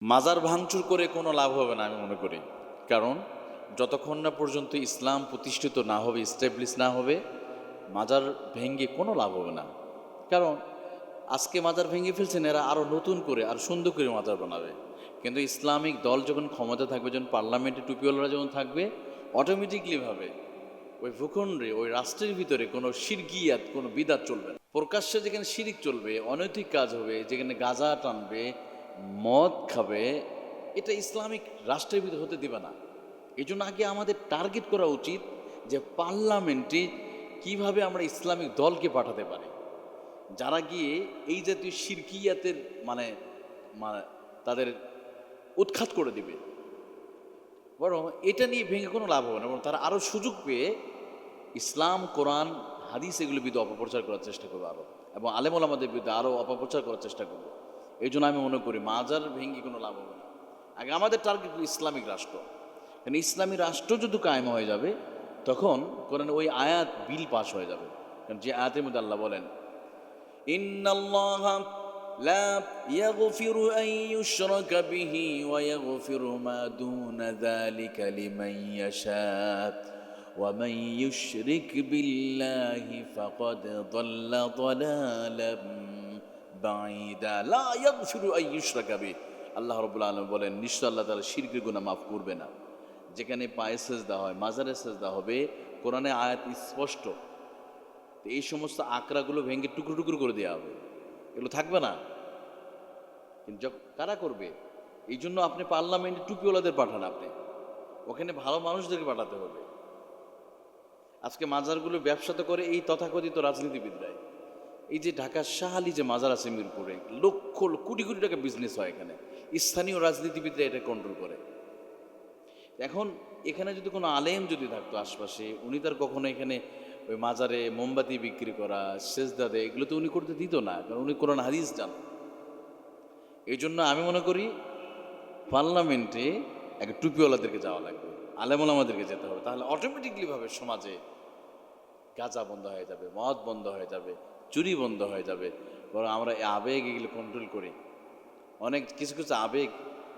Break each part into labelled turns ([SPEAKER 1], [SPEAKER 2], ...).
[SPEAKER 1] মাজার ভাঙচুর করে কোনো লাভ হবে না আমি মনে করি। কারণ যতক্ষণ না পর্যন্ত ইসলাম প্রতিষ্ঠিত না হবে, স্টেবলিশ না হবে, মাজার ভেঙে কোনো লাভ হবে না। কারণ আজকে মাজার ভেঙে ফেলছেন, এরা আরও নতুন করে আর সুন্দর করে মাজার বানাবে। কিন্তু ইসলামিক দল যখন ক্ষমতা থাকবে, যখন পার্লামেন্টে টুপিওয়ালারা যখন থাকবে, অটোমেটিকলিভাবে ওই ভূখণ্ডে, ওই রাষ্ট্রের ভিতরে কোনো শিরকিয়াত, কোনো বিদাত চলবে না। প্রকাশ্যে যেখানে শিরিক চলবে, অনৈতিক কাজ হবে, যেখানে গাঁজা টানবে, মদ খাবে, এটা ইসলামিক রাষ্ট্রের ভিতরে হতে দিবে না। এই জন্য আগে আমাদের টার্গেট করা উচিত যে পার্লামেন্টে কিভাবে আমরা ইসলামিক দলকে পাঠাতে পারি, যারা গিয়ে এই জাতীয় শিরকিয়াতের মানে মানে তাদের উৎখাত করে দিবে। বরং এটা নিয়ে ভেঙে কোনো লাভ হবে না, বরং তারা আরও সুযোগ পেয়ে ইসলাম, কোরআন, হাদিস এগুলোর বিরুদ্ধে অপপ্রচার করার চেষ্টা করবে আরও, এবং আলেম ওলামাদের বিরুদ্ধে আরও অপপ্রচার করার চেষ্টা করবে। এই জন্য আমি মনে করি মাজার ভেঙে কোনো লাভ হবে না। আগে আমাদের টার্গেট ইসলামিক রাষ্ট্র। কারণ ইসলামী রাষ্ট্র যদি কায়েম হয়ে যাবে, তখন কোরআনে ওই আয়াত বিল পাস হয়ে যাবে। কারণ যে আয়াতের মধ্যে আল্লাহ বলেন, ইন্নাল্লাহা লা ইয়াগফিরু আন ইউশরাকা বিহি ওয়া ইয়াগফিরু মা দুনা যালিকা লিমান ইয়াশা ওয়া মান ইউশরিক বিল্লাহি ফাকাদ দাল্লা দালালাম বাঈদা। লা ইয়াগফিরু আন ইউশরাকা বিহি, আল্লাহ রাব্বুল আলামিন বলেন, নিশ্চয় আল্লাহ তাআলা শিরকের গুনাহ মাফ করবে না। যেখানে পায়ে সেজদা হয়, মাজারে সেজদা হবে, কোরআনে আয়াত স্পষ্ট। তো এই সমস্ত আকড়াগুলো ভেঙে টুকরো টুকরো করে দেওয়া হবে, এগুলো থাকবে না। কিন্তু কারা করবে? এই জন্য আপনি পার্লামেন্টে টুপিওয়ালাদের পাঠান, আপনি ওখানে ভালো মানুষদেরকে পাঠাতে হবে। আজকে মাজারগুলো ব্যবসা তো করে এই তথাকথিত রাজনীতিবিদরাই। এই যে ঢাকার শাহালি যে মাজার আছে মিরপুরে, লক্ষ কোটি কোটি টাকা বিজনেস হয় এখানে, স্থানীয় রাজনীতিবিদরা এটা কন্ট্রোল করে। এখন এখানে যদি কোনো আলেম যদি থাকতো আশপাশে, উনি তার কখনো এখানে ওই মাজারে মোমবাতি বিক্রি করা, সেজদা দেয়, এগুলো তো উনি করতে দিত না, কারণ উনি কোরআন হাদিস জান। এই জন্য আমি মনে করি পার্লামেন্টে এক টুপিওয়ালাদেরকে যাওয়া লাগবে, আলেমুল আমাদেরকে যেতে হবে। তাহলে অটোমেটিকলিভাবে সমাজে গাঁজা বন্ধ হয়ে যাবে, মদ বন্ধ হয়ে যাবে, চুরি বন্ধ হয়ে যাবে। বরং আমরা এই আবেগ এগুলো কন্ট্রোল করি। অনেক কিছু কিছু আবেগ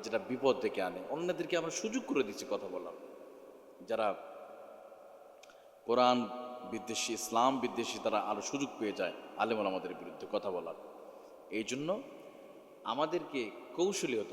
[SPEAKER 1] যেটা বিপদ ডেকে আনে, অন্যদেরকে আমরা সুযোগ করে দিচ্ছি কথা বলার। যারা কোরআন বিদ্বেষী, ইসলাম বিদ্বেষী, তারা আরও সুযোগ পেয়ে যায় আলেমুল আমাদের বিরুদ্ধে কথা বলার। এই জন্য আমাদেরকে কৌশলী হতে